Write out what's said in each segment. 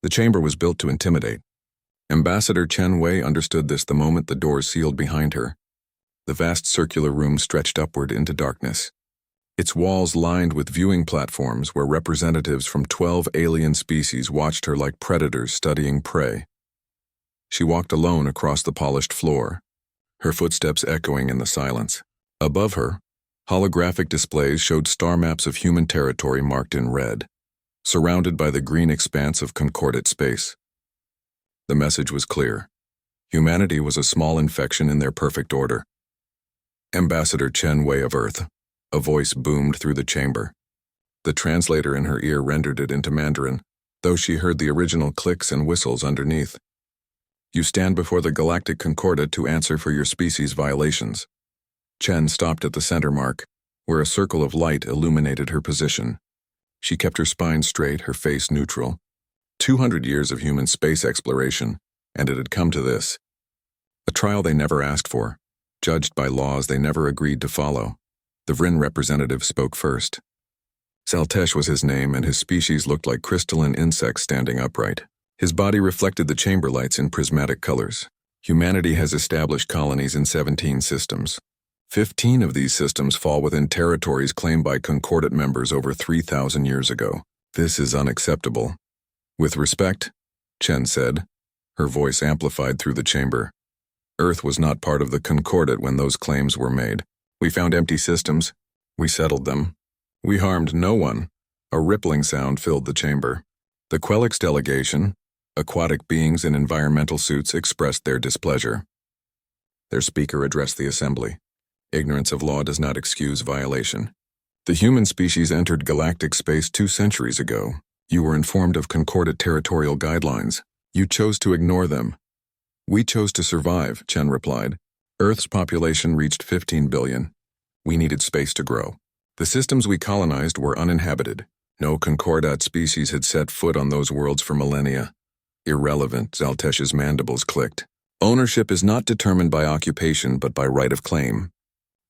The chamber was built to intimidate. Ambassador Chen Wei understood this the moment the doors sealed behind her. The vast circular room stretched upward into darkness. Its walls lined with viewing platforms where representatives from 12 alien species watched her like predators studying prey. She walked alone across the polished floor, her footsteps echoing in the silence. Above her, holographic displays showed star maps of human territory marked in red, surrounded by the green expanse of concordate space. The message was clear. Humanity was a small infection in their perfect order. Ambassador Chen Wei of Earth. A voice boomed through the chamber. The translator in her ear rendered it into Mandarin, though she heard the original clicks and whistles underneath. You stand before the Galactic Concordat to answer for your species' violations. Chen stopped at the center mark, where a circle of light illuminated her position. She kept her spine straight, her face neutral. 200 years of human space exploration, and it had come to this. A trial they never asked for, judged by laws they never agreed to follow. The Vrin representative spoke first. Zaltesh was his name, and his species looked like crystalline insects standing upright. His body reflected the chamber lights in prismatic colors. Humanity has established colonies in 17 systems. 15 of these systems fall within territories claimed by Concordat members over 3,000 years ago. This is unacceptable. With respect, Chen said, her voice amplified through the chamber. Earth was not part of the Concordat when those claims were made. We found empty systems. We settled them. We harmed no one. A rippling sound filled the chamber. The Quelix delegation, aquatic beings in environmental suits, expressed their displeasure. Their speaker addressed the assembly. Ignorance of law does not excuse violation. The human species entered galactic space 2 centuries ago. You were informed of Concordat territorial guidelines. You chose to ignore them. We chose to survive, Chen replied. Earth's population reached 15 billion. We needed space to grow. The systems we colonized were uninhabited. No Concordat species had set foot on those worlds for millennia. Irrelevant, Zaltesh's mandibles clicked. Ownership is not determined by occupation but by right of claim.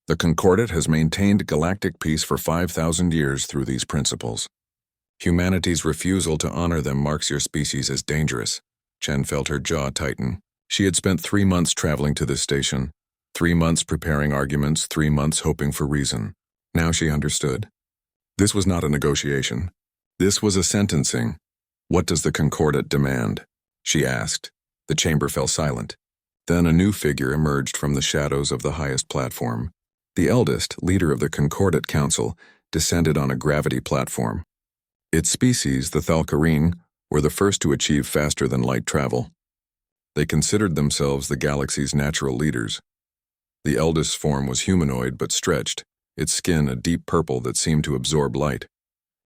The Concordat has maintained galactic peace for 5,000 years through these principles. Humanity's refusal to honor them marks your species as dangerous. Chen felt her jaw tighten. She had spent 3 months traveling to this station, 3 months preparing arguments, 3 months hoping for reason. Now she understood. This was not a negotiation. This was a sentencing. What does the Concordat demand? She asked. The chamber fell silent. Then a new figure emerged from the shadows of the highest platform. The eldest, leader of the Concordat Council, descended on a gravity platform. Its species, the Thalkarine, were the first to achieve faster-than-light travel. They considered themselves the galaxy's natural leaders. The eldest's form was humanoid but stretched, its skin a deep purple that seemed to absorb light.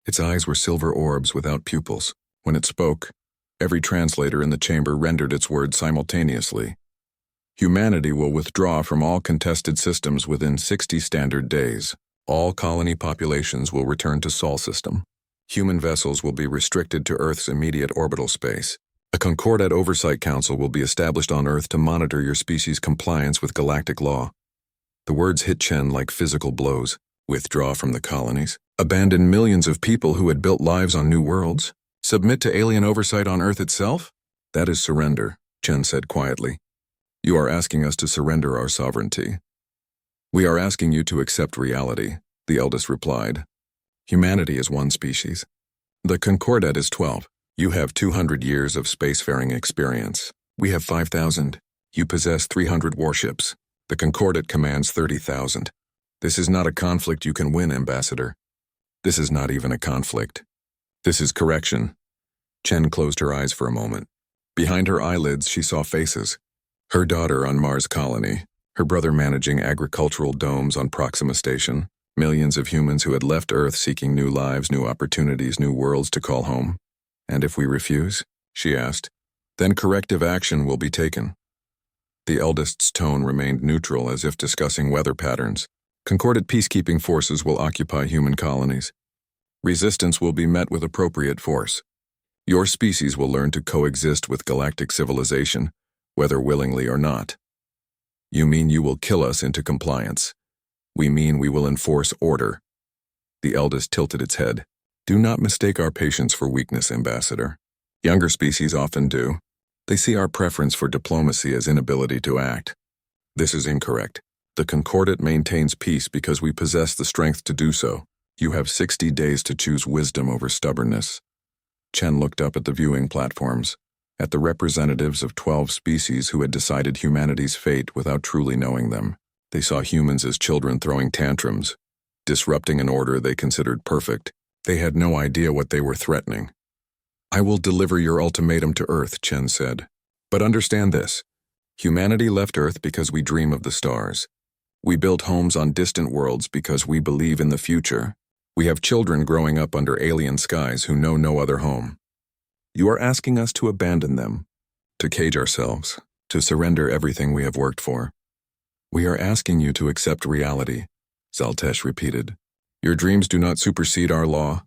Its eyes were silver orbs without pupils. When it spoke, every translator in the chamber rendered its words simultaneously. Humanity will withdraw from all contested systems within 60 standard days. All colony populations will return to Sol system. Human vessels will be restricted to Earth's immediate orbital space. A Concordat Oversight Council will be established on Earth to monitor your species' compliance with galactic law. The words hit Chen like physical blows. Withdraw from the colonies. Abandon millions of people who had built lives on new worlds. Submit to alien oversight on Earth itself? That is surrender, Chen said quietly. You are asking us to surrender our sovereignty. We are asking you to accept reality, the eldest replied. Humanity is 1 species. The Concordat is 12. You have 200 years of spacefaring experience. We have 5,000. You possess 300 warships. The Concordat commands 30,000. This is not a conflict you can win, Ambassador. This is not even a conflict. This is correction. Chen closed her eyes for a moment. Behind her eyelids, she saw faces. Her daughter on Mars colony, her brother managing agricultural domes on Proxima Station, millions of humans who had left Earth seeking new lives, new opportunities, new worlds to call home. And if we refuse, she asked, then corrective action will be taken. The eldest's tone remained neutral, as if discussing weather patterns. Concordat peacekeeping forces will occupy human colonies. Resistance will be met with appropriate force. Your species will learn to coexist with galactic civilization, whether willingly or not. You mean you will kill us into compliance. We mean we will enforce order. The eldest tilted its head. Do not mistake our patience for weakness, Ambassador. Younger species often do. They see our preference for diplomacy as inability to act. This is incorrect. The Concordat maintains peace because we possess the strength to do so. You have 60 days to choose wisdom over stubbornness. Chen looked up at the viewing platforms, at the representatives of 12 species who had decided humanity's fate without truly knowing them. They saw humans as children throwing tantrums, disrupting an order they considered perfect. They had no idea what they were threatening. I will deliver your ultimatum to Earth, Chen said. But understand this. Humanity left Earth because we dream of the stars. We built homes on distant worlds because we believe in the future. We have children growing up under alien skies who know no other home. You are asking us to abandon them, to cage ourselves, to surrender everything we have worked for. We are asking you to accept reality, Zaltesh repeated. Your dreams do not supersede our law.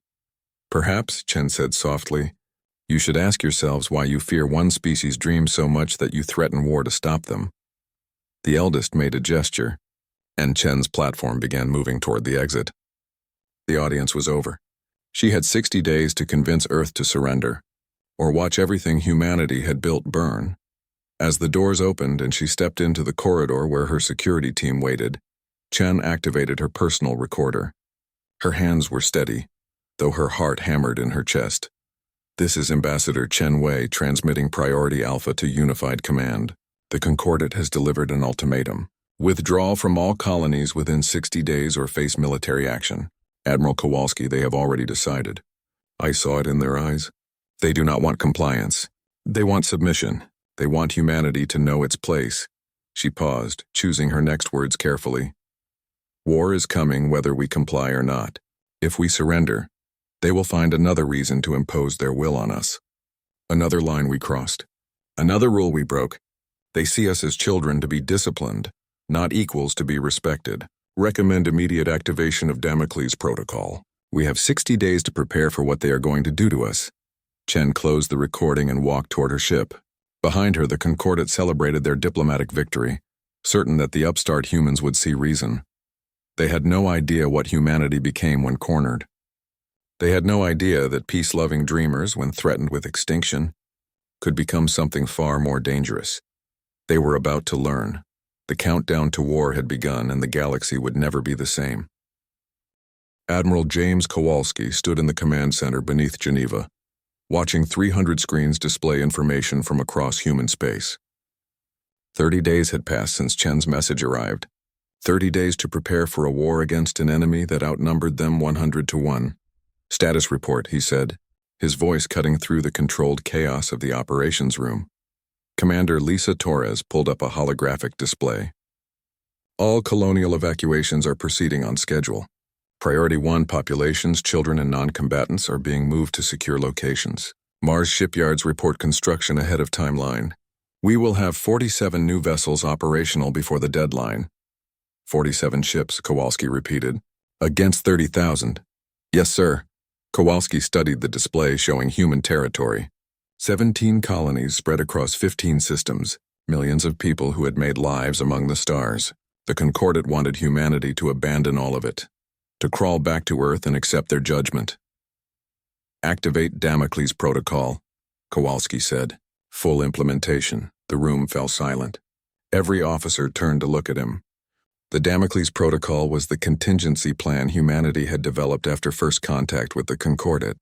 Perhaps, Chen said softly, you should ask yourselves why you fear one species' dreams so much that you threaten war to stop them. The eldest made a gesture, and Chen's platform began moving toward the exit. The audience was over. She had 60 days to convince Earth to surrender, or watch everything humanity had built burn. As the doors opened and she stepped into the corridor where her security team waited, Chen activated her personal recorder. Her hands were steady, though her heart hammered in her chest. This is Ambassador Chen Wei transmitting Priority Alpha to Unified Command. The Concordat has delivered an ultimatum. Withdrawal from all colonies within 60 days or face military action. Admiral Kowalski, they have already decided. I saw it in their eyes. They do not want compliance. They want submission. They want humanity to know its place. She paused, choosing her next words carefully. War is coming whether we comply or not. If we surrender, they will find another reason to impose their will on us. Another line we crossed. Another rule we broke. They see us as children to be disciplined, not equals to be respected. Recommend immediate activation of Damocles Protocol. We have 60 days to prepare for what they are going to do to us. Chen closed the recording and walked toward her ship. Behind her, the Concordat celebrated their diplomatic victory, certain that the upstart humans would see reason. They had no idea what humanity became when cornered. They had no idea that peace-loving dreamers, when threatened with extinction, could become something far more dangerous. They were about to learn. The countdown to war had begun and the galaxy would never be the same. Admiral James Kowalski stood in the command center beneath Geneva, watching 300 screens display information from across human space. 30 days had passed since Chen's message arrived. 30 days to prepare for a war against an enemy that outnumbered them 100 to 1. Status report, he said, his voice cutting through the controlled chaos of the operations room. Commander Lisa Torres pulled up a holographic display. All colonial evacuations are proceeding on schedule. Priority 1 populations, children and non-combatants are being moved to secure locations. Mars shipyards report construction ahead of timeline. We will have 47 new vessels operational before the deadline. 47 ships, Kowalski repeated. Against 30,000. Yes, sir. Kowalski studied the display showing human territory. 17 colonies spread across 15 systems, millions of people who had made lives among the stars. The Concordat wanted humanity to abandon all of it, to crawl back to Earth and accept their judgment. Activate Damocles Protocol, Kowalski said. Full implementation. The room fell silent. Every officer turned to look at him. The Damocles Protocol was the contingency plan humanity had developed after first contact with the Concordat.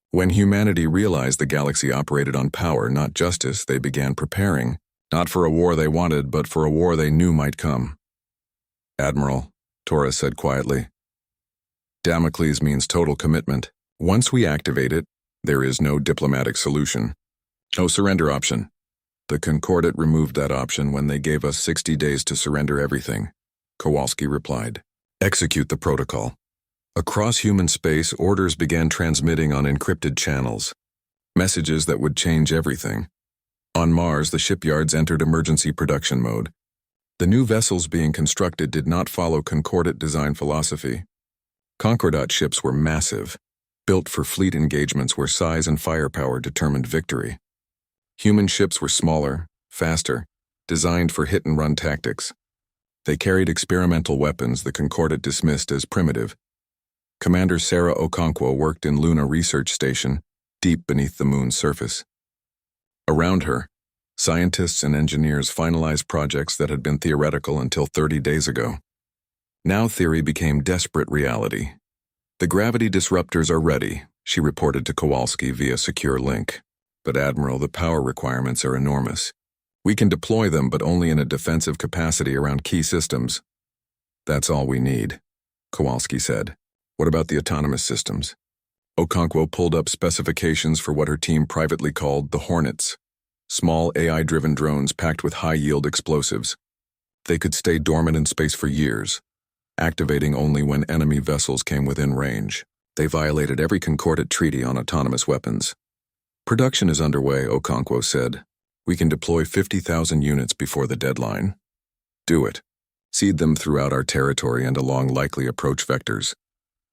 When humanity realized the galaxy operated on power, not justice, they began preparing, not for a war they wanted, but for a war they knew might come. Admiral, Torres said quietly. Damocles means total commitment. Once we activate it, there is no diplomatic solution. No surrender option. The Concordat removed that option when they gave us 60 days to surrender everything, Kowalski replied. Execute the protocol. Across human space, orders began transmitting on encrypted channels, messages that would change everything. On Mars, the shipyards entered emergency production mode. The new vessels being constructed did not follow Concordat design philosophy. Concordat ships were massive, built for fleet engagements where size and firepower determined victory. Human ships were smaller, faster, designed for hit-and-run tactics. They carried experimental weapons the Concordat dismissed as primitive. Commander Sarah Okonkwo worked in Luna Research Station, deep beneath the moon's surface. Around her, scientists and engineers finalized projects that had been theoretical until 30 days ago. Now theory became desperate reality. The gravity disruptors are ready, she reported to Kowalski via secure link. But Admiral, the power requirements are enormous. We can deploy them, but only in a defensive capacity around key systems. That's all we need, Kowalski said. What about the autonomous systems? Okonkwo pulled up specifications for what her team privately called the Hornets. Small AI-driven drones packed with high-yield explosives. They could stay dormant in space for years, activating only when enemy vessels came within range. They violated every Concordat treaty on autonomous weapons. Production is underway, Okonkwo said. We can deploy 50,000 units before the deadline. Do it. Seed them throughout our territory and along likely approach vectors.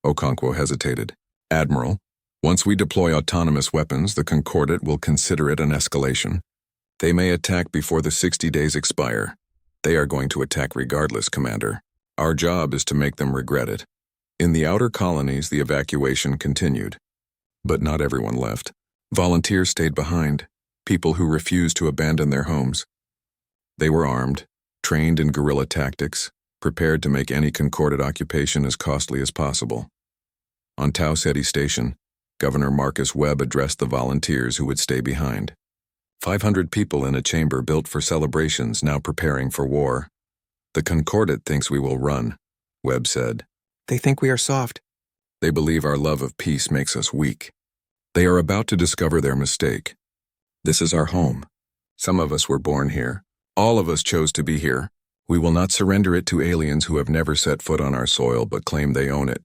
Okonkwo hesitated. Admiral, once we deploy autonomous weapons, the Concordat will consider it an escalation. They may attack before the 60 days expire. They are going to attack regardless, Commander. Our job is to make them regret it. In the outer colonies, the evacuation continued. But not everyone left. Volunteers stayed behind, people who refused to abandon their homes. They were armed, trained in guerrilla tactics, prepared to make any Concordat occupation as costly as possible. On Tau Ceti Station, Governor Marcus Webb addressed the volunteers who would stay behind. 500 people in a chamber built for celebrations, now preparing for war. The Concordat thinks we will run, Webb said. They think we are soft. They believe our love of peace makes us weak. They are about to discover their mistake. This is our home. Some of us were born here. All of us chose to be here. We will not surrender it to aliens who have never set foot on our soil but claim they own it.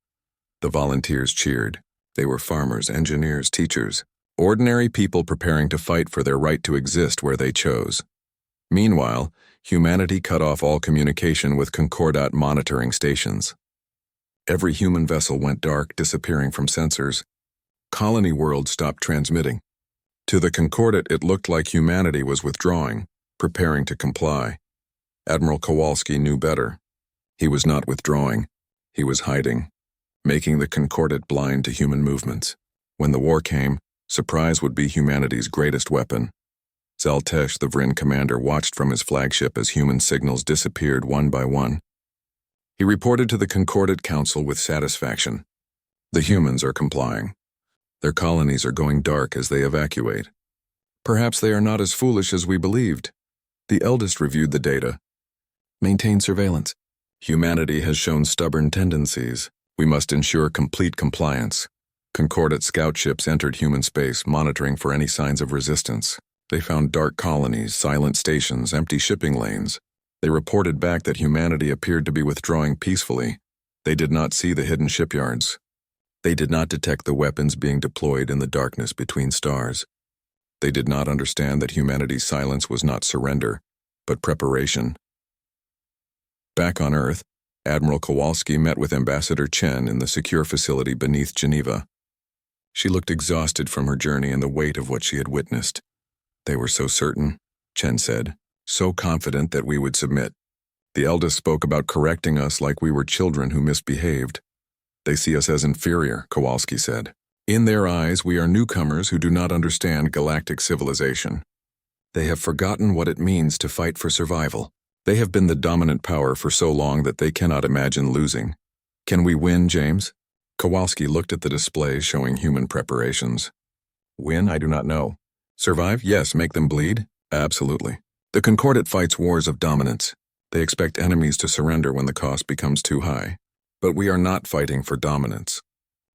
The volunteers cheered. They were farmers, engineers, teachers, ordinary people preparing to fight for their right to exist where they chose. Meanwhile, humanity cut off all communication with Concordat monitoring stations. Every human vessel went dark, disappearing from sensors. Colony world stopped transmitting. To the Concordat, it looked like humanity was withdrawing, preparing to comply. Admiral Kowalski knew better. He was not withdrawing. He was hiding, making the Concordat blind to human movements. When the war came, surprise would be humanity's greatest weapon. Zaltesh, the Vrin commander, watched from his flagship as human signals disappeared one by one. He reported to the Concordat Council with satisfaction. The humans are complying. Their colonies are going dark as they evacuate. Perhaps they are not as foolish as we believed. The eldest reviewed the data. Maintain surveillance. Humanity has shown stubborn tendencies. We must ensure complete compliance. Concordat scout ships entered human space, monitoring for any signs of resistance. They found dark colonies, silent stations, empty shipping lanes. They reported back that humanity appeared to be withdrawing peacefully. They did not see the hidden shipyards. They did not detect the weapons being deployed in the darkness between stars. They did not understand that humanity's silence was not surrender, but preparation. Back on Earth, Admiral Kowalski met with Ambassador Chen in the secure facility beneath Geneva. She looked exhausted from her journey and the weight of what she had witnessed. They were so certain, Chen said, so confident that we would submit. The eldest spoke about correcting us like we were children who misbehaved. They see us as inferior, Kowalski said. In their eyes, we are newcomers who do not understand galactic civilization. They have forgotten what it means to fight for survival. They have been the dominant power for so long that they cannot imagine losing. Can we win, James? Kowalski looked at the display showing human preparations. Win? I do not know. Survive? Yes. Make them bleed? Absolutely. The Concordat fights wars of dominance. They expect enemies to surrender when the cost becomes too high. But we are not fighting for dominance.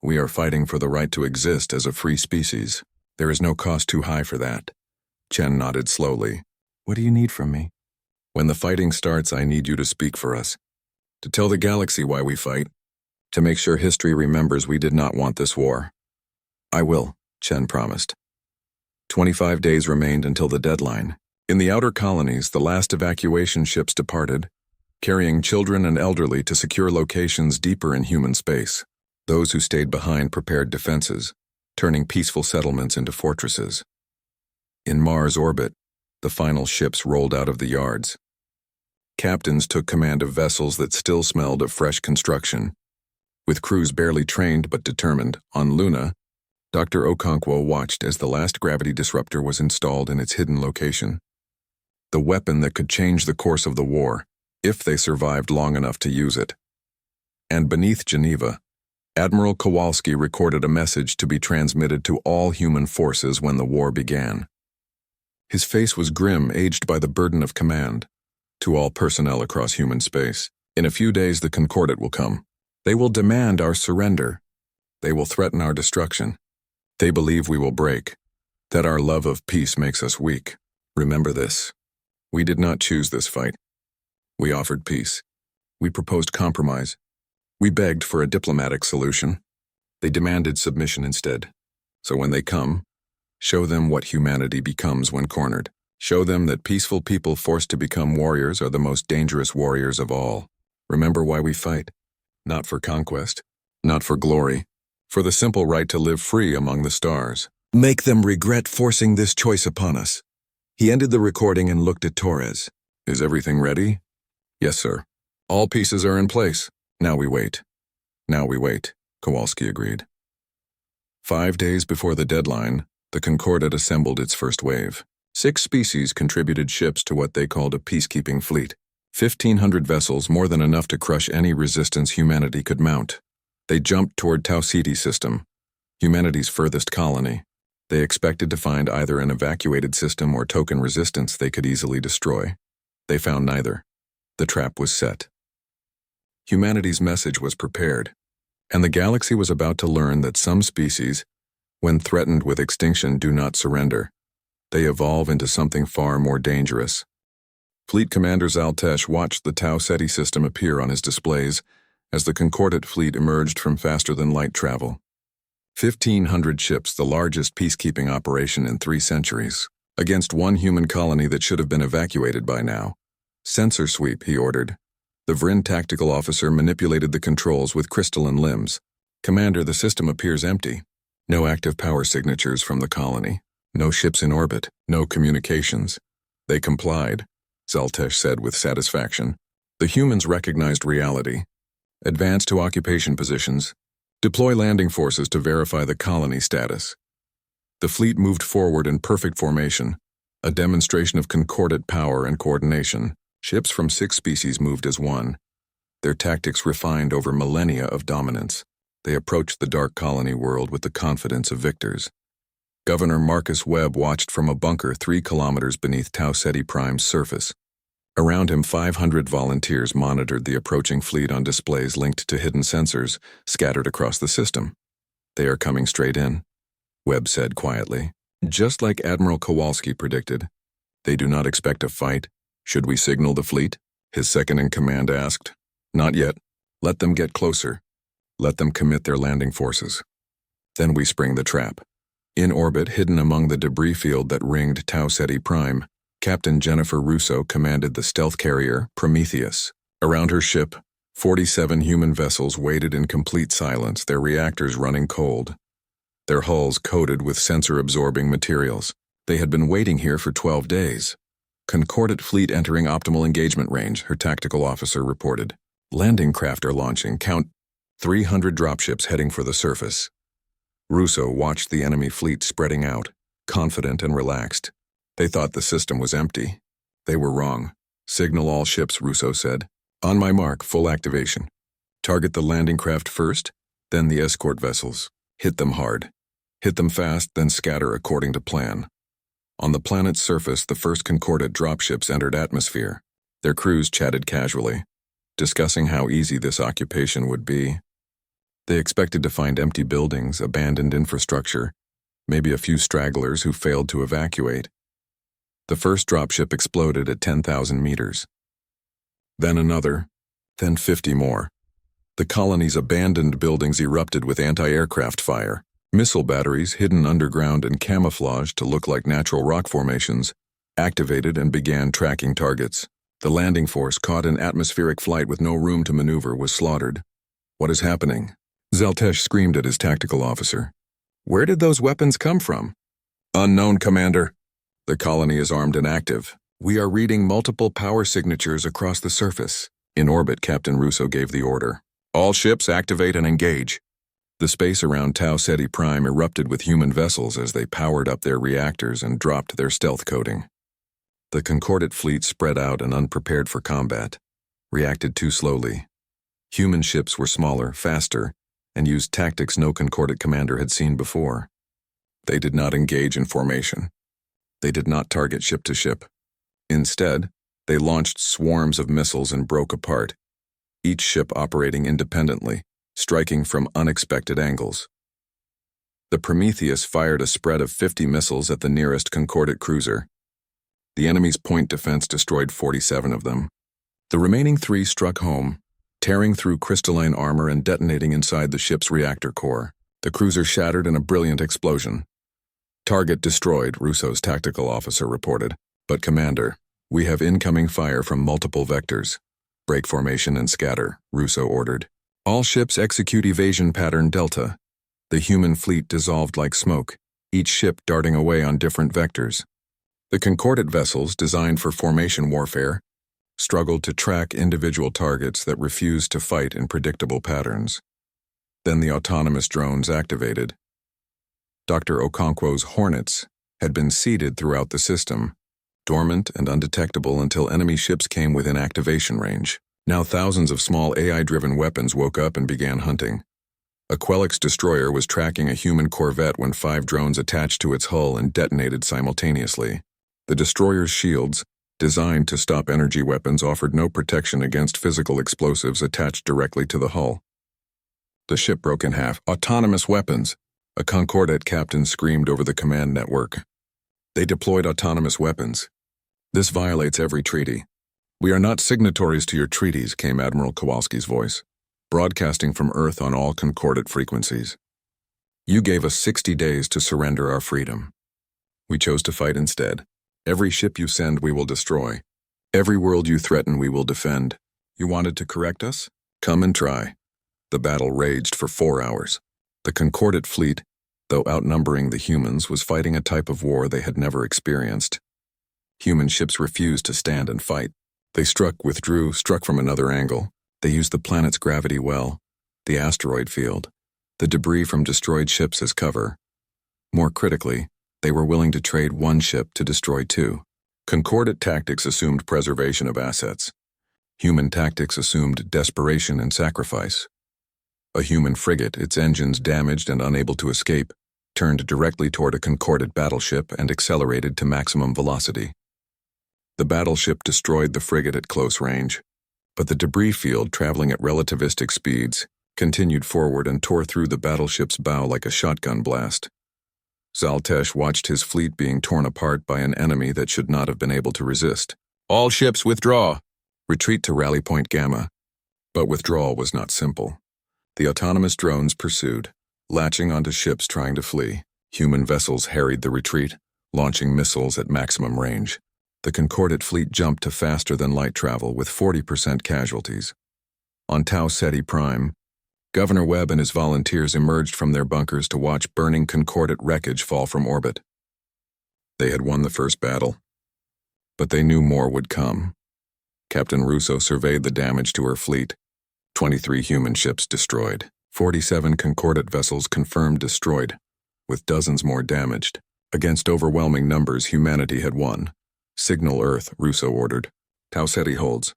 We are fighting for the right to exist as a free species. There is no cost too high for that. Chen nodded slowly. What do you need from me? When the fighting starts, I need you to speak for us. To tell the galaxy why we fight. To make sure history remembers we did not want this war. I will, Chen promised. 25 days remained until the deadline. In the outer colonies, the last evacuation ships departed, carrying children and elderly to secure locations deeper in human space. Those who stayed behind prepared defenses, turning peaceful settlements into fortresses. In Mars orbit, the final ships rolled out of the yards. Captains took command of vessels that still smelled of fresh construction. With crews barely trained but determined, on Luna, Dr. Okonkwo watched as the last gravity disruptor was installed in its hidden location. The weapon that could change the course of the war, if they survived long enough to use it. And beneath Geneva, Admiral Kowalski recorded a message to be transmitted to all human forces when the war began. His face was grim, aged by the burden of command. To all personnel across human space, in a few days the Concordat will come. They will demand our surrender. They will threaten our destruction. They believe we will break, that our love of peace makes us weak. Remember this. We did not choose this fight. We offered peace. We proposed compromise. We begged for a diplomatic solution. They demanded submission instead. So when they come, show them what humanity becomes when cornered. Show them that peaceful people forced to become warriors are the most dangerous warriors of all. Remember why we fight. Not for conquest, not for glory, for the simple right to live free among the stars. Make them regret forcing this choice upon us. He ended the recording and looked at Torres. Is everything ready? Yes, sir. All pieces are in place. Now we wait. Now we wait, Kowalski agreed. 5 days before the deadline, the Concordat assembled its first wave. 6 species contributed ships to what they called a peacekeeping fleet. 1,500 vessels, more than enough to crush any resistance humanity could mount. They jumped toward Tau Ceti system, humanity's furthest colony. They expected to find either an evacuated system or token resistance they could easily destroy. They found neither. The trap was set. Humanity's message was prepared, and the galaxy was about to learn that some species, when threatened with extinction, do not surrender. They evolve into something far more dangerous. Fleet Commander Zaltesh watched the Tau Ceti system appear on his displays as the Concordat fleet emerged from faster-than-light travel. 1,500 ships, the largest peacekeeping operation in 3 centuries, against one human colony that should have been evacuated by now. Sensor sweep, he ordered. The Vryn tactical officer manipulated the controls with crystalline limbs. Commander, the system appears empty. No active power signatures from the colony. No ships in orbit. No communications. They complied, Zaltesh said with satisfaction. The humans recognized reality. Advance to occupation positions. Deploy landing forces to verify the colony status. The fleet moved forward in perfect formation, a demonstration of Concordat power and coordination. Ships from 6 species moved as one, their tactics refined over millennia of dominance. They approached the dark colony world with the confidence of victors. Governor Marcus Webb watched from a bunker 3 kilometers beneath Tau Ceti Prime's surface. Around him, 500 volunteers monitored the approaching fleet on displays linked to hidden sensors scattered across the system. They are coming straight in, Webb said quietly. Just like Admiral Kowalski predicted. They do not expect a fight. Should we signal the fleet? His second-in-command asked. Not yet. Let them get closer. Let them commit their landing forces. Then we spring the trap. In orbit, hidden among the debris field that ringed Tau Ceti Prime, Captain Jennifer Russo commanded the stealth carrier, Prometheus. Around her ship, 47 human vessels waited in complete silence, their reactors running cold. Their hulls coated with sensor-absorbing materials. They had been waiting here for 12 days. Concordat fleet entering optimal engagement range, her tactical officer reported. Landing craft are launching. Count 300 dropships heading for the surface. Russo watched the enemy fleet spreading out, confident and relaxed. They thought the system was empty. They were wrong. Signal all ships, Russo said. On my mark, full activation. Target the landing craft first, then the escort vessels. Hit them hard. Hit them fast, then scatter according to plan. On the planet's surface, the first Concordat dropships entered atmosphere. Their crews chatted casually, discussing how easy this occupation would be. They expected to find empty buildings, abandoned infrastructure, maybe a few stragglers who failed to evacuate. The first dropship exploded at 10,000 meters. Then another, then 50 more. The colony's abandoned buildings erupted with anti-aircraft fire. Missile batteries, hidden underground and camouflaged to look like natural rock formations, activated and began tracking targets. The landing force, caught in atmospheric flight with no room to maneuver, was slaughtered. What is happening? Zaltesh screamed at his tactical officer. Where did those weapons come from? Unknown, Commander. The colony is armed and active. We are reading multiple power signatures across the surface. In orbit, Captain Russo gave the order. All ships activate and engage. The space around Tau Ceti Prime erupted with human vessels as they powered up their reactors and dropped their stealth coating. The Concordat fleet spread out and unprepared for combat, reacted too slowly. Human ships were smaller, faster, and used tactics no Concordat commander had seen before. They did not engage in formation. They did not target ship to ship. Instead, they launched swarms of missiles and broke apart, each ship operating independently, striking from unexpected angles. The Prometheus fired a spread of 50 missiles at the nearest Concordat cruiser. The enemy's point defense destroyed 47 of them. The remaining 3 struck home, tearing through crystalline armor and detonating inside the ship's reactor core. The cruiser shattered in a brilliant explosion. "Target destroyed," Russo's tactical officer reported. "But Commander, we have incoming fire from multiple vectors. Break formation and scatter," Russo ordered. All ships execute evasion pattern Delta. The human fleet dissolved like smoke, each ship darting away on different vectors. The Concordat vessels, designed for formation warfare, struggled to track individual targets that refused to fight in predictable patterns. Then the autonomous drones activated. Dr. Okonkwo's Hornets had been seeded throughout the system, dormant and undetectable until enemy ships came within activation range. Now thousands of small AI-driven weapons woke up and began hunting. A Quelix destroyer was tracking a human corvette when 5 drones attached to its hull and detonated simultaneously. The destroyer's shields, designed to stop energy weapons, offered no protection against physical explosives attached directly to the hull. The ship broke in half. "Autonomous weapons!" a Concordat captain screamed over the command network. "They deployed autonomous weapons. This violates every treaty." "We are not signatories to your treaties," came Admiral Kowalski's voice, broadcasting from Earth on all Concordat frequencies. "You gave us 60 days to surrender our freedom. We chose to fight instead. Every ship you send, we will destroy. Every world you threaten, we will defend. You wanted to correct us? Come and try." The battle raged for 4 hours. The Concordat fleet, though outnumbering the humans, was fighting a type of war they had never experienced. Human ships refused to stand and fight. They struck, withdrew, struck from another angle. They used the planet's gravity well, the asteroid field, the debris from destroyed ships as cover. More critically, they were willing to trade 1 ship to destroy 2. Concordat tactics assumed preservation of assets. Human tactics assumed desperation and sacrifice. A human frigate, its engines damaged and unable to escape, turned directly toward a Concordat battleship and accelerated to maximum velocity. The battleship destroyed the frigate at close range, but the debris field, traveling at relativistic speeds, continued forward and tore through the battleship's bow like a shotgun blast. Zaltesh watched his fleet being torn apart by an enemy that should not have been able to resist. "All ships withdraw! Retreat to Rally Point Gamma." But withdrawal was not simple. The autonomous drones pursued, latching onto ships trying to flee. Human vessels harried the retreat, launching missiles at maximum range. The Concordat fleet jumped to faster-than-light travel with 40% casualties. On Tau Ceti Prime, Governor Webb and his volunteers emerged from their bunkers to watch burning Concordat wreckage fall from orbit. They had won the first battle, but they knew more would come. Captain Russo surveyed the damage to her fleet. 23 human ships destroyed, 47 Concordat vessels confirmed destroyed, with dozens more damaged. Against overwhelming numbers, humanity had won. "Signal Earth," Russo ordered. "Tau Ceti holds.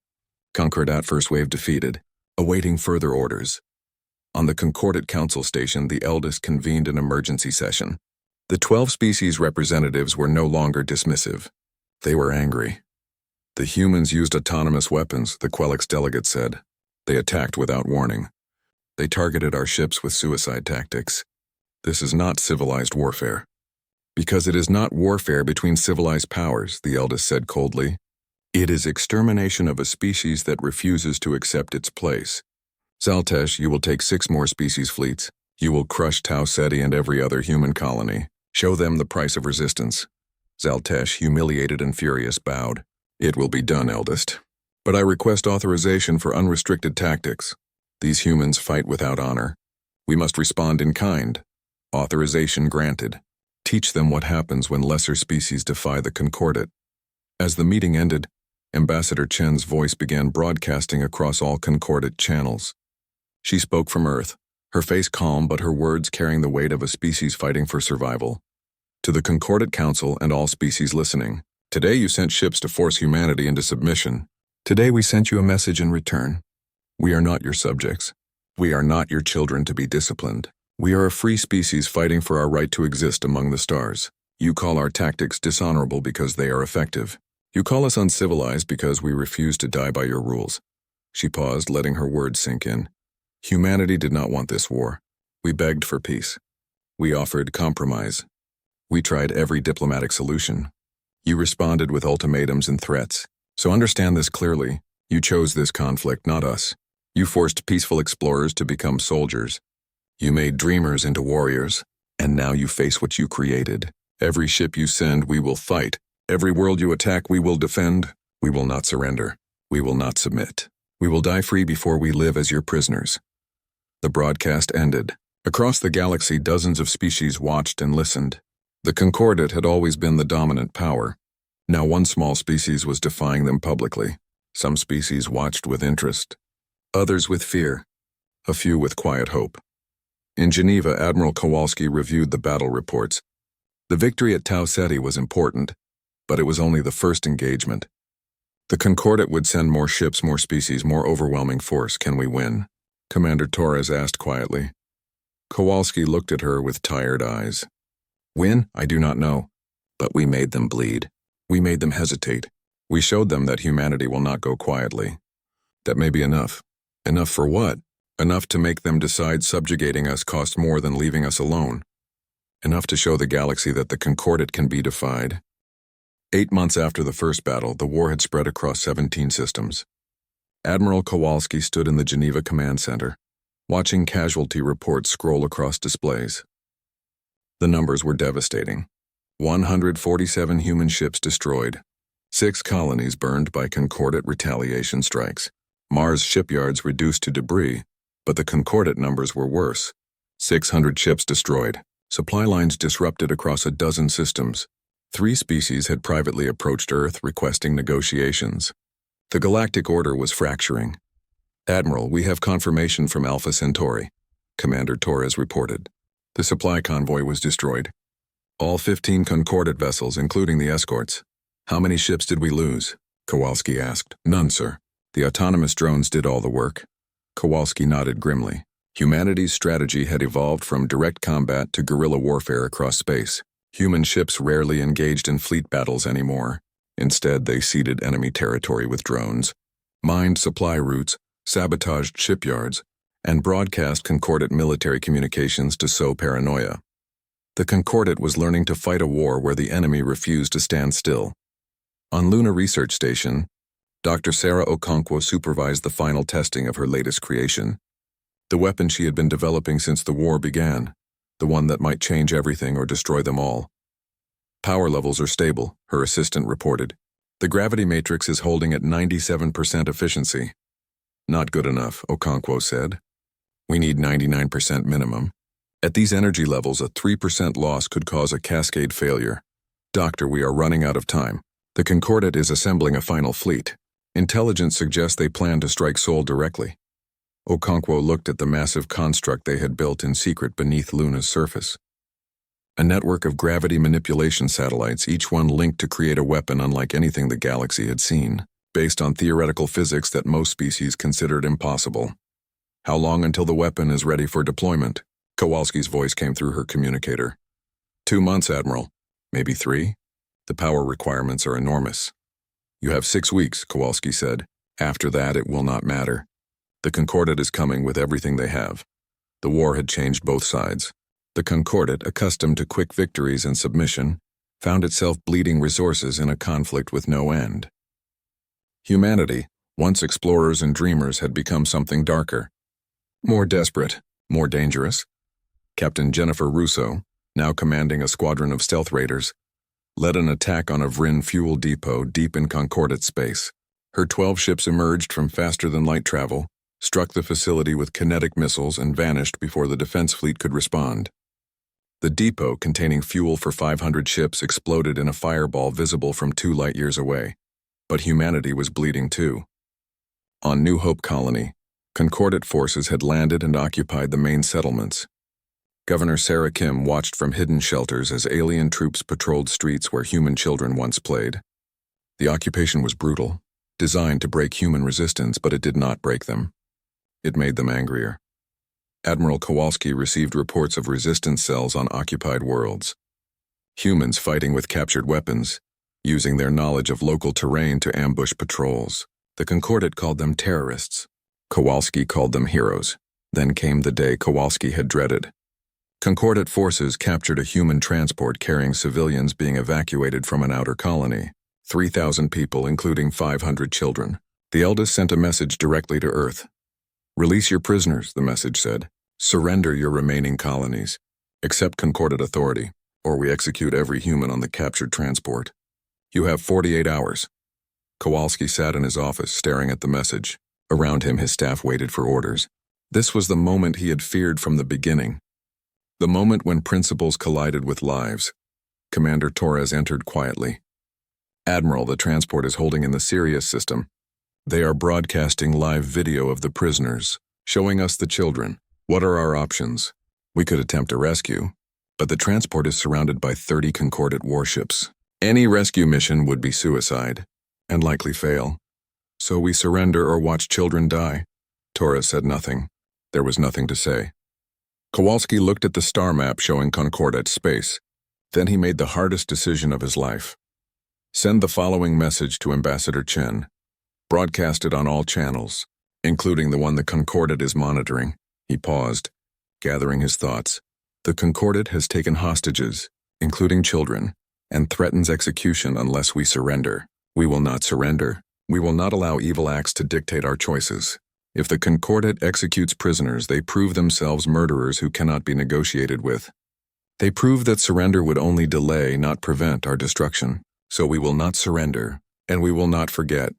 Concordat first wave defeated, awaiting further orders." On the Concordat Council Station, the eldest convened an emergency session. The 12 species representatives were no longer dismissive. They were angry. "The humans used autonomous weapons," the Quelix delegate said. "They attacked without warning. They targeted our ships with suicide tactics. This is not civilized warfare." "Because it is not warfare between civilized powers," the eldest said coldly. "It is extermination of a species that refuses to accept its place. Zaltesh, you will take 6 more species fleets. You will crush Tau Ceti and every other human colony. Show them the price of resistance." Zaltesh, humiliated and furious, bowed. "It will be done, eldest. But I request authorization for unrestricted tactics. These humans fight without honor. We must respond in kind. Authorization granted. Teach them what happens when lesser species defy the Concordat." As the meeting ended, Ambassador Chen's voice began broadcasting across all Concordat channels. She spoke from Earth, her face calm but her words carrying the weight of a species fighting for survival. To the Concordat Council and all species listening, today you sent ships to force humanity into submission. Today we sent you a message in return. We are not your subjects. We are not your children to be disciplined. We are a free species fighting for our right to exist among the stars. You call our tactics dishonorable because they are effective. You call us uncivilized because we refuse to die by your rules. She paused, letting her words sink in. Humanity did not want this war. We begged for peace. We offered compromise. We tried every diplomatic solution. You responded with ultimatums and threats. So understand this clearly. You chose this conflict, not us. You forced peaceful explorers to become soldiers. You made dreamers into warriors. And now you face what you created. Every ship you send, we will fight. Every world you attack, we will defend. We will not surrender. We will not submit. We will die free before we live as your prisoners. The broadcast ended. Across the galaxy, dozens of species watched and listened. The Concordat had always been the dominant power. Now one small species was defying them publicly. Some species watched with interest, others with fear, a few with quiet hope. In Geneva, Admiral Kowalski reviewed the battle reports. The victory at Tau Ceti was important, but it was only the first engagement. The Concordat would send more ships, more species, more overwhelming force. Can we win? Commander Torres asked quietly. Kowalski looked at her with tired eyes. Win? I do not know. But we made them bleed. We made them hesitate. We showed them that humanity will not go quietly. That may be enough. Enough for what? Enough to make them decide subjugating us costs more than leaving us alone. Enough to show the galaxy that the Concordat can be defied. 8 months after the first battle, the war had spread across 17 systems. Admiral Kowalski stood in the Geneva Command Center, watching casualty reports scroll across displays. The numbers were devastating. 147 human ships destroyed. 6 colonies burned by Concordat retaliation strikes. Mars shipyards reduced to debris, but the Concordat numbers were worse. 600 ships destroyed. Supply lines disrupted across a dozen systems. 3 species had privately approached Earth requesting negotiations. The Galactic Order was fracturing. Admiral, we have confirmation from Alpha Centauri, Commander Torres reported. The supply convoy was destroyed. All 15 Concordat vessels, including the escorts. How many ships did we lose? Kowalski asked. None, sir. The autonomous drones did all the work. Kowalski nodded grimly. Humanity's strategy had evolved from direct combat to guerrilla warfare across space. Human ships rarely engaged in fleet battles anymore. Instead, they ceded enemy territory with drones, mined supply routes, sabotaged shipyards, and broadcast Concordat military communications to sow paranoia. The Concordat was learning to fight a war where the enemy refused to stand still. On Luna Research Station, Dr. Sarah Okonkwo supervised the final testing of her latest creation, the weapon she had been developing since the war began, the one that might change everything or destroy them all. Power levels are stable, her assistant reported. The gravity matrix is holding at 97% efficiency. Not good enough, Okonkwo said. We need 99% minimum. At these energy levels, a 3% loss could cause a cascade failure. Doctor, we are running out of time. The Concordat is assembling a final fleet. Intelligence suggests they plan to strike Sol directly. Okonkwo looked at the massive construct they had built in secret beneath Luna's surface. A network of gravity manipulation satellites, each one linked to create a weapon unlike anything the galaxy had seen, based on theoretical physics that most species considered impossible. How long until the weapon is ready for deployment? Kowalski's voice came through her communicator. 2 months, Admiral. Maybe 3? The power requirements are enormous. You have 6 weeks, Kowalski said. After that, it will not matter. The Concordat is coming with everything they have. The war had changed both sides. The Concordat, accustomed to quick victories and submission, found itself bleeding resources in a conflict with no end. Humanity, once explorers and dreamers, had become something darker. More desperate, more dangerous. Captain Jennifer Russo, now commanding a squadron of stealth raiders, led an attack on a Vrin fuel depot deep in Concordat space. Her 12 ships emerged from faster-than-light travel, struck the facility with kinetic missiles, and vanished before the defense fleet could respond. The depot, containing fuel for 500 ships, exploded in a fireball visible from 2 light-years away. But humanity was bleeding too. On New Hope Colony, Concordate forces had landed and occupied the main settlements. Governor Sarah Kim watched from hidden shelters as alien troops patrolled streets where human children once played. The occupation was brutal, designed to break human resistance, but it did not break them. It made them angrier. Admiral Kowalski received reports of resistance cells on occupied worlds. Humans fighting with captured weapons, using their knowledge of local terrain to ambush patrols. The Concordate called them terrorists. Kowalski called them heroes. Then came the day Kowalski had dreaded. Concordate forces captured a human transport carrying civilians being evacuated from an outer colony. 3,000 people, including 500 children. The eldest sent a message directly to Earth. "Release your prisoners," the message said. "Surrender your remaining colonies. Accept Concordate authority, or we execute every human on the captured transport. You have 48 hours. Kowalski sat in his office, staring at the message. Around him, his staff waited for orders. This was the moment he had feared from the beginning. The moment when principles collided with lives. Commander Torres entered quietly. "Admiral, the transport is holding in the Sirius system. They are broadcasting live video of the prisoners, showing us the children. What are our options? We could attempt a rescue, but the transport is surrounded by 30 Concordate warships. Any rescue mission would be suicide, and likely fail. So we surrender or watch children die." Torres said nothing. There was nothing to say. Kowalski looked at the star map showing Concordate space. Then he made the hardest decision of his life. "Send the following message to Ambassador Chen. Broadcast it on all channels, including the one the Concordate is monitoring." He paused, gathering his thoughts. "The Concordate has taken hostages, including children, and threatens execution unless we surrender. We will not surrender. We will not allow evil acts to dictate our choices. If the Concordate executes prisoners, they prove themselves murderers who cannot be negotiated with. They prove that surrender would only delay, not prevent, our destruction. So we will not surrender, and we will not forget."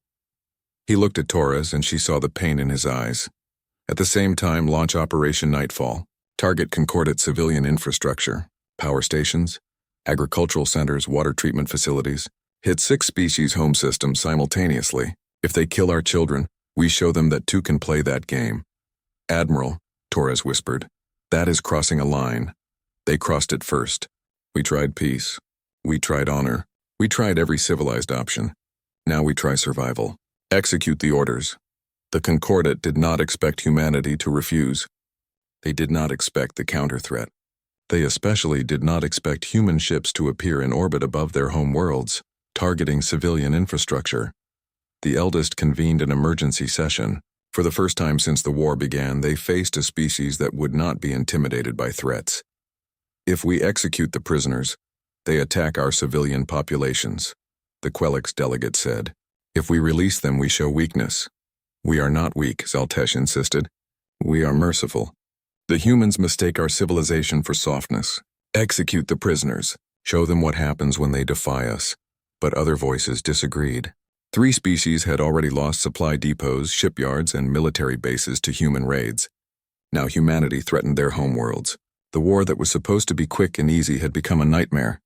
He looked at Torres, and she saw the pain in his eyes. At the same time, launch Operation Nightfall. Target Concordate civilian infrastructure, power stations, agricultural centers, water treatment facilities. Hit 6 species home systems simultaneously. If they kill our children, we show them that two can play that game. "Admiral," Torres whispered, "that is crossing a line. They crossed it first. We tried peace. We tried honor. We tried every civilized option. Now we try survival. Execute the orders." The Concordate did not expect humanity to refuse. They did not expect the counter-threat. They especially did not expect human ships to appear in orbit above their home worlds, targeting civilian infrastructure. The eldest convened an emergency session. For the first time since the war began, they faced a species that would not be intimidated by threats. "If we execute the prisoners, they attack our civilian populations," the Quelix delegate said. "If we release them, we show weakness." "We are not weak," Zaltesh insisted. "We are merciful. The humans mistake our civilization for softness. Execute the prisoners. Show them what happens when they defy us." But other voices disagreed. 3 species had already lost supply depots, shipyards, and military bases to human raids. Now humanity threatened their homeworlds. The war that was supposed to be quick and easy had become a nightmare.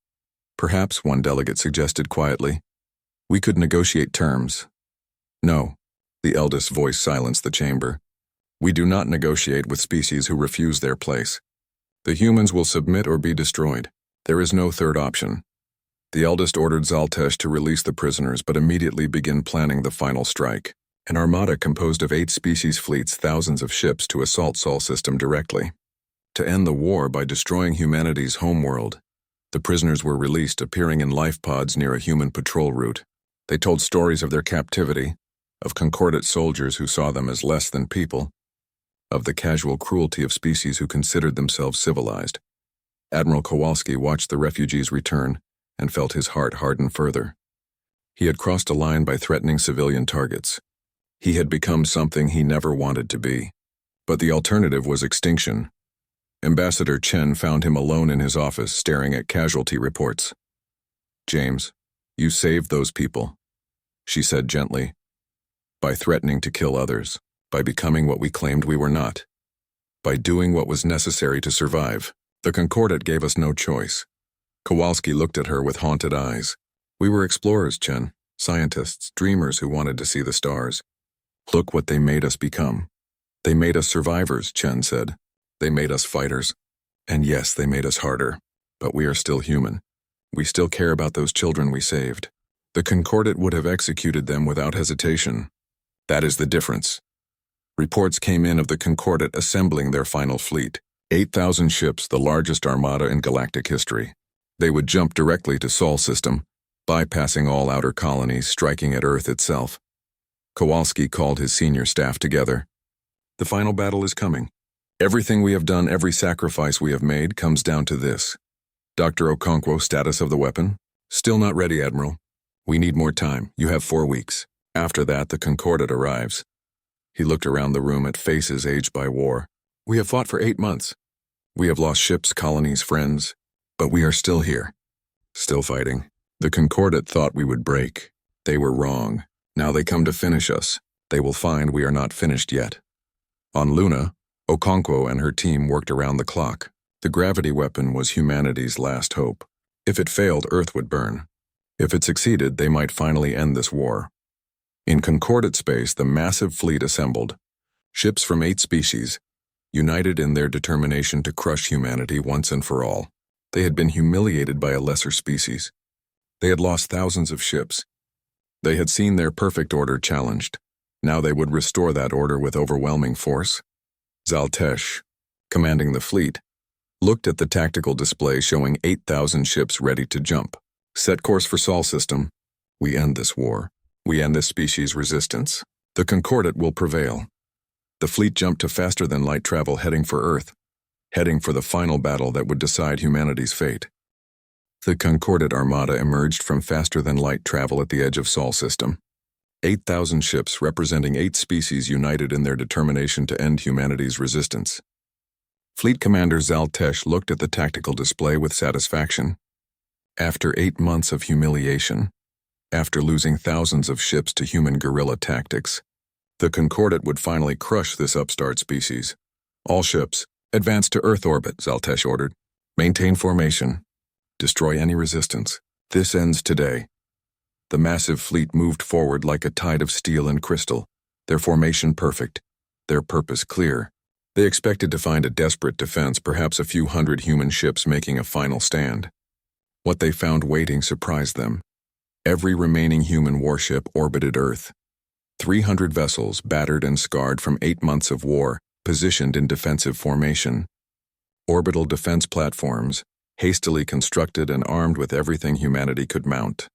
"Perhaps," one delegate suggested quietly, "we could negotiate terms." "No," the eldest voice silenced the chamber. "We do not negotiate with species who refuse their place. The humans will submit or be destroyed. There is no third option." The eldest ordered Zaltesh to release the prisoners, but immediately begin planning the final strike. An armada composed of 8 species fleets, thousands of ships to assault Sol system directly. To end the war by destroying humanity's homeworld, the prisoners were released, appearing in life pods near a human patrol route. They told stories of their captivity, of Concordate soldiers who saw them as less than people, of the casual cruelty of species who considered themselves civilized. Admiral Kowalski watched the refugees return and felt his heart harden further. He had crossed a line by threatening civilian targets. He had become something he never wanted to be. But the alternative was extinction. Ambassador Chen found him alone in his office, staring at casualty reports. "James, you saved those people," she said gently, "by threatening to kill others, by becoming what we claimed we were not, by doing what was necessary to survive. The Concordate gave us no choice." Kowalski looked at her with haunted eyes. "We were explorers, Chen, scientists, dreamers who wanted to see the stars. Look what they made us become. They made us survivors, Chen said. They made us fighters. And yes, they made us harder. But we are still human. We still care about those children we saved. The Concordat would have executed them without hesitation. That is the difference. Reports came in of the Concordat assembling their final fleet. 8,000 ships, the largest armada in galactic history. They would jump directly to Sol system, bypassing all outer colonies, striking at Earth itself. Kowalski called his senior staff together. The final battle is coming. Everything we have done, every sacrifice we have made, comes down to this. Dr. Okonkwo, status of the weapon? Still not ready, Admiral. We need more time. You have 4 weeks. After that, the Concordat arrives. He looked around the room at faces aged by war. We have fought for 8 months. We have lost ships, colonies, friends. But we are still here. Still fighting. The Concordat thought we would break. They were wrong. Now they come to finish us. They will find we are not finished yet. On Luna, Okonkwo and her team worked around the clock. The gravity weapon was humanity's last hope. If it failed, Earth would burn. If it succeeded, they might finally end this war. In Concordat space, the massive fleet assembled. Ships from 8 species, united in their determination to crush humanity once and for all. They had been humiliated by a lesser species. They had lost thousands of ships. They had seen their perfect order challenged. Now they would restore that order with overwhelming force. Zaltesh, commanding the fleet, looked at the tactical display showing 8,000 ships ready to jump. Set course for Sol system. We end this war. We end this species' resistance. The Concordat will prevail. The fleet jumped to faster-than-light travel heading for Earth, heading for the final battle that would decide humanity's fate. The Concordat armada emerged from faster-than-light travel at the edge of Sol system. 8,000 ships representing 8 species united in their determination to end humanity's resistance. Fleet Commander Zaltesh looked at the tactical display with satisfaction. After 8 months of humiliation, after losing thousands of ships to human guerrilla tactics, the Concordat would finally crush this upstart species. All ships, advance to Earth orbit, Zaltesh ordered. Maintain formation. Destroy any resistance. This ends today. The massive fleet moved forward like a tide of steel and crystal, their formation perfect, their purpose clear. They expected to find a desperate defense, perhaps a few hundred human ships making a final stand. What they found waiting surprised them. Every remaining human warship orbited Earth. 300 vessels, battered and scarred from 8 months of war, positioned in defensive formation. Orbital defense platforms, hastily constructed and armed with everything humanity could mount.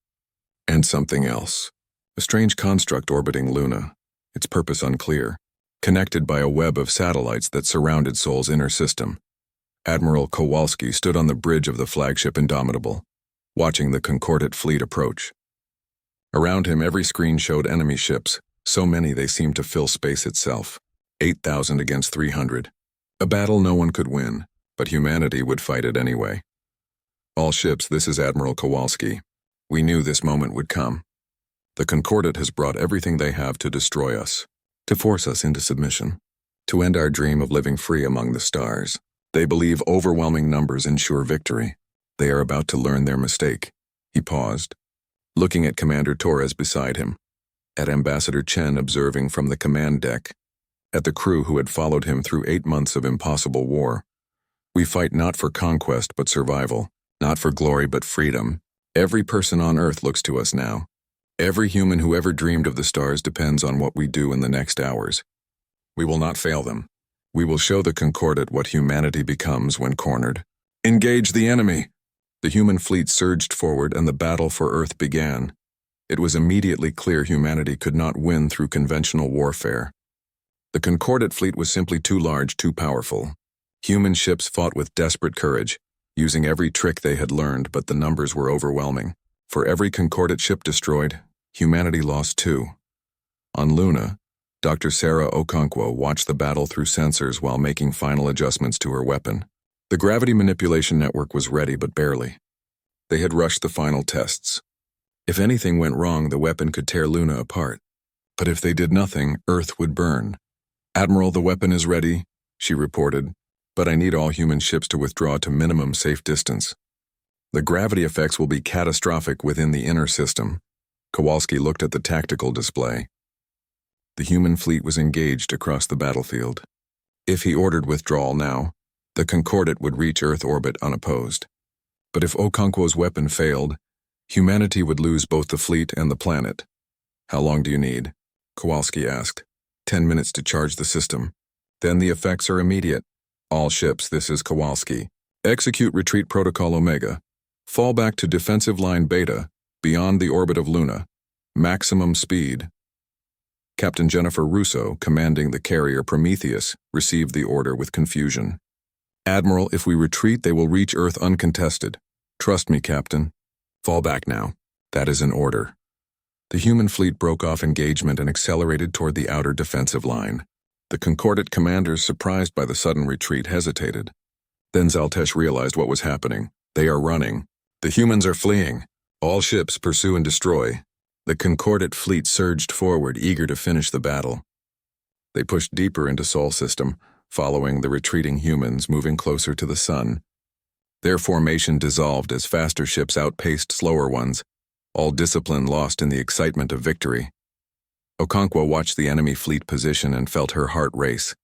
And something else. A strange construct orbiting Luna, its purpose unclear, connected by a web of satellites that surrounded Sol's inner system. Admiral Kowalski stood on the bridge of the flagship Indomitable, watching the Concordat fleet approach. Around him, every screen showed enemy ships, so many they seemed to fill space itself. 8,000 against 300. A battle no one could win, but humanity would fight it anyway. All ships, this is Admiral Kowalski. We knew this moment would come. The Concordat has brought everything they have to destroy us, to force us into submission, to end our dream of living free among the stars. They believe overwhelming numbers ensure victory. They are about to learn their mistake. He paused, looking at Commander Torres beside him, at Ambassador Chen observing from the command deck, at the crew who had followed him through 8 months of impossible war. We fight not for conquest but survival, not for glory but freedom. Every person on Earth looks to us now. Every human who ever dreamed of the stars depends on what we do in the next hours. We will not fail them. We will show the Concordat what humanity becomes when cornered. Engage the enemy! The human fleet surged forward and the battle for Earth began. It was immediately clear humanity could not win through conventional warfare. The Concordat fleet was simply too large, too powerful. Human ships fought with desperate courage, using every trick they had learned, but the numbers were overwhelming. For every Concordat ship destroyed, humanity lost 2. On Luna, Dr. Sarah Okonkwo watched the battle through sensors while making final adjustments to her weapon. The gravity manipulation network was ready, but barely. They had rushed the final tests. If anything went wrong, the weapon could tear Luna apart. But if they did nothing, Earth would burn. Admiral, the weapon is ready, she reported, but I need all human ships to withdraw to minimum safe distance. The gravity effects will be catastrophic within the inner system. Kowalski looked at the tactical display. The human fleet was engaged across the battlefield. If he ordered withdrawal now, the Concordat would reach Earth orbit unopposed. But if Okonkwo's weapon failed, humanity would lose both the fleet and the planet. "How long do you need?" Kowalski asked. 10 minutes to charge the system. Then the effects are immediate. All ships, this is Kowalski. Execute retreat protocol Omega. Fall back to defensive line Beta, beyond the orbit of Luna. Maximum speed. Captain Jennifer Russo, commanding the carrier Prometheus, received the order with confusion. "Admiral, if we retreat, they will reach Earth uncontested. Trust me, Captain. Fall back now." "That is an order." The human fleet broke off engagement and accelerated toward the outer defensive line. The Concordat commanders, surprised by the sudden retreat, hesitated. Then Zaltesh realized what was happening. They are running. The humans are fleeing. All ships pursue and destroy. The Concordat fleet surged forward, eager to finish the battle. They pushed deeper into Sol system, following the retreating humans, moving closer to the sun. Their formation dissolved as faster ships outpaced slower ones, all discipline lost in the excitement of victory. Okonkwo watched the enemy fleet position and felt her heart race.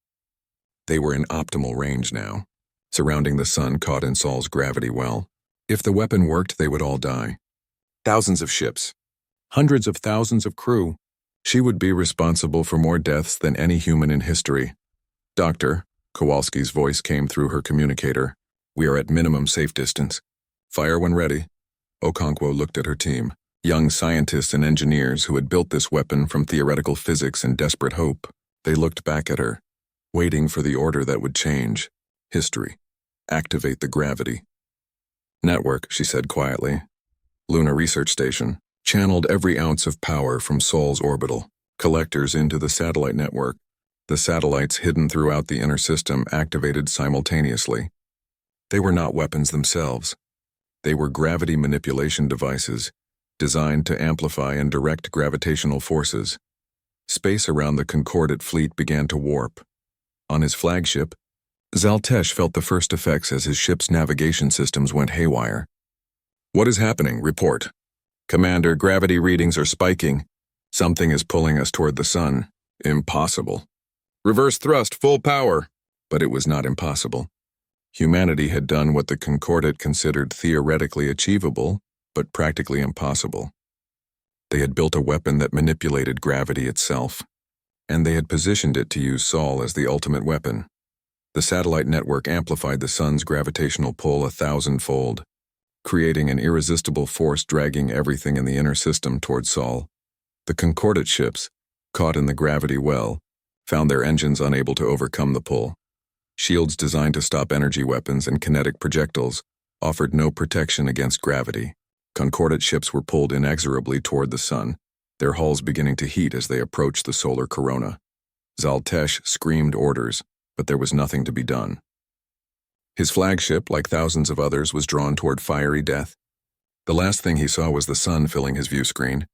They were in optimal range now, surrounding the sun caught in Sol's gravity well. If the weapon worked, they would all die. Thousands of ships. Hundreds of thousands of crew. She would be responsible for more deaths than any human in history. "Doctor," Kowalski's voice came through her communicator. "We are at minimum safe distance. Fire when ready." Okonkwo looked at her team, young scientists and engineers who had built this weapon from theoretical physics and desperate hope. They looked back at her, waiting for the order that would change history. "Activate the gravity." "Network," she said quietly. Luna Research Station channeled every ounce of power from Sol's orbital collectors into the satellite network. The satellites hidden throughout the inner system activated simultaneously. They were not weapons themselves. They were gravity manipulation devices designed to amplify and direct gravitational forces. Space around the Concordat fleet began to warp. On his flagship, Zaltesh felt the first effects as his ship's navigation systems went haywire. "What is happening? Report." "Commander, gravity readings are spiking. Something is pulling us toward the sun." "Impossible." "Reverse thrust, full power." But it was not impossible. Humanity had done what the Concordat considered theoretically achievable, but practically impossible. They had built a weapon that manipulated gravity itself, and they had positioned it to use Sol as the ultimate weapon. The satellite network amplified the sun's gravitational pull 1,000-fold, creating an irresistible force dragging everything in the inner system toward Sol. The Concordat ships, caught in the gravity well, found their engines unable to overcome the pull. Shields designed to stop energy weapons and kinetic projectiles offered no protection against gravity. Concordat ships were pulled inexorably toward the sun, their hulls beginning to heat as they approached the solar corona. Zaltesh screamed orders, but there was nothing to be done. His flagship, like thousands of others, was drawn toward fiery death. The last thing he saw was the sun filling his view screen,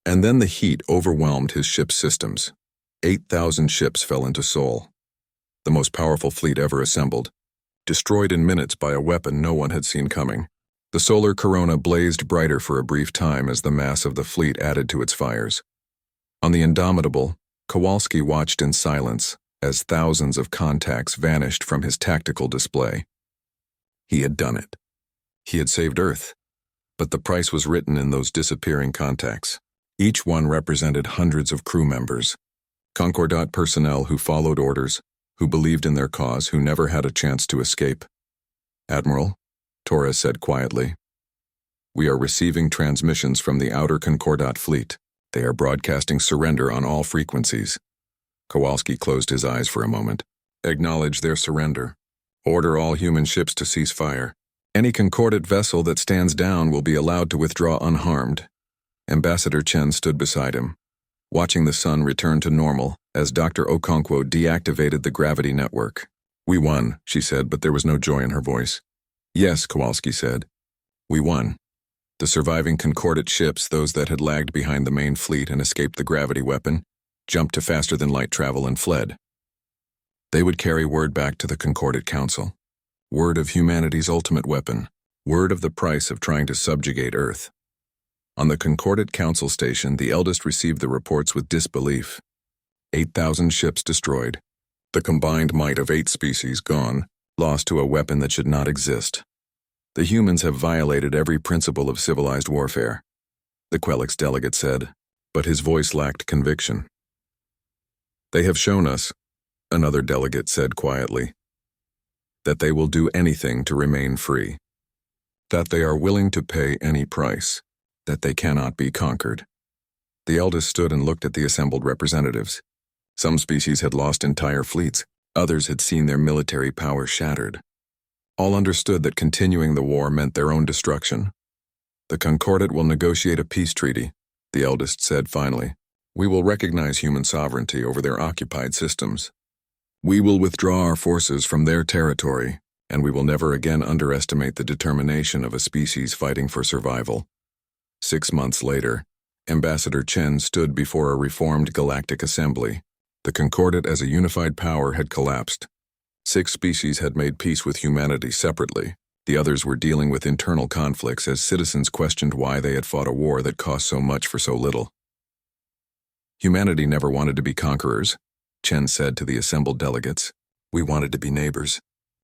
and then the heat overwhelmed his ship's systems. 8,000 ships fell into Sol, the most powerful fleet ever assembled, destroyed in minutes by a weapon no one had seen coming. The solar corona blazed brighter for a brief time as the mass of the fleet added to its fires. On the Indomitable, Kowalski watched in silence as thousands of contacts vanished from his tactical display. He had done it. He had saved Earth, but the price was written in those disappearing contacts. Each one represented hundreds of crew members, Concordat personnel who followed orders, who believed in their cause, who never had a chance to escape. "Admiral," Torres said quietly, "we are receiving transmissions from the outer Concordat fleet. They are broadcasting surrender on all frequencies." Kowalski closed his eyes for a moment. "Acknowledge their surrender. Order all human ships to cease fire. Any Concordat vessel that stands down will be allowed to withdraw unharmed." Ambassador Chen stood beside him, watching the sun return to normal as Dr. Okonkwo deactivated the gravity network. "We won," she said, but there was no joy in her voice. "Yes," Kowalski said. "We won." The surviving Concordat ships, those that had lagged behind the main fleet and escaped the gravity weapon, jumped to faster-than-light travel and fled. They would carry word back to the Concordat Council. Word of humanity's ultimate weapon. Word of the price of trying to subjugate Earth. On the Concordat Council station, the eldest received the reports with disbelief. 8,000 ships destroyed. The combined might of 8 species gone, lost to a weapon that should not exist. The humans have violated every principle of civilized warfare, the Quelix delegate said, but his voice lacked conviction. They have shown us, another delegate said quietly, that they will do anything to remain free, that they are willing to pay any price, that they cannot be conquered. The eldest stood and looked at the assembled representatives. Some species had lost entire fleets, others had seen their military power shattered. All understood that continuing the war meant their own destruction. The Concordat will negotiate a peace treaty, the eldest said finally. We will recognize human sovereignty over their occupied systems. We will withdraw our forces from their territory, and we will never again underestimate the determination of a species fighting for survival. 6 months later, Ambassador Chen stood before a reformed Galactic Assembly. The Concordat as a unified power had collapsed. 6 species had made peace with humanity separately. The others were dealing with internal conflicts as citizens questioned why they had fought a war that cost so much for so little. Humanity never wanted to be conquerors, Chen said to the assembled delegates. We wanted to be neighbors.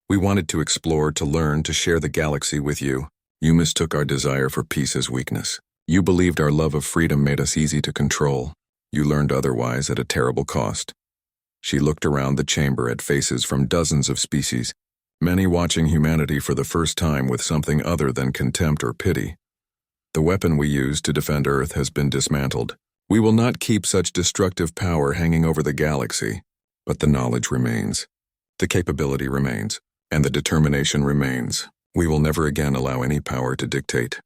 We wanted to explore, to learn, to share the galaxy with you. You mistook our desire for peace as weakness. You believed our love of freedom made us easy to control. You learned otherwise at a terrible cost. She looked around the chamber at faces from dozens of species, many watching humanity for the first time with something other than contempt or pity. The weapon we used to defend Earth has been dismantled. We will not keep such destructive power hanging over the galaxy, but the knowledge remains, the capability remains, and the determination remains. We will never again allow any power to dictate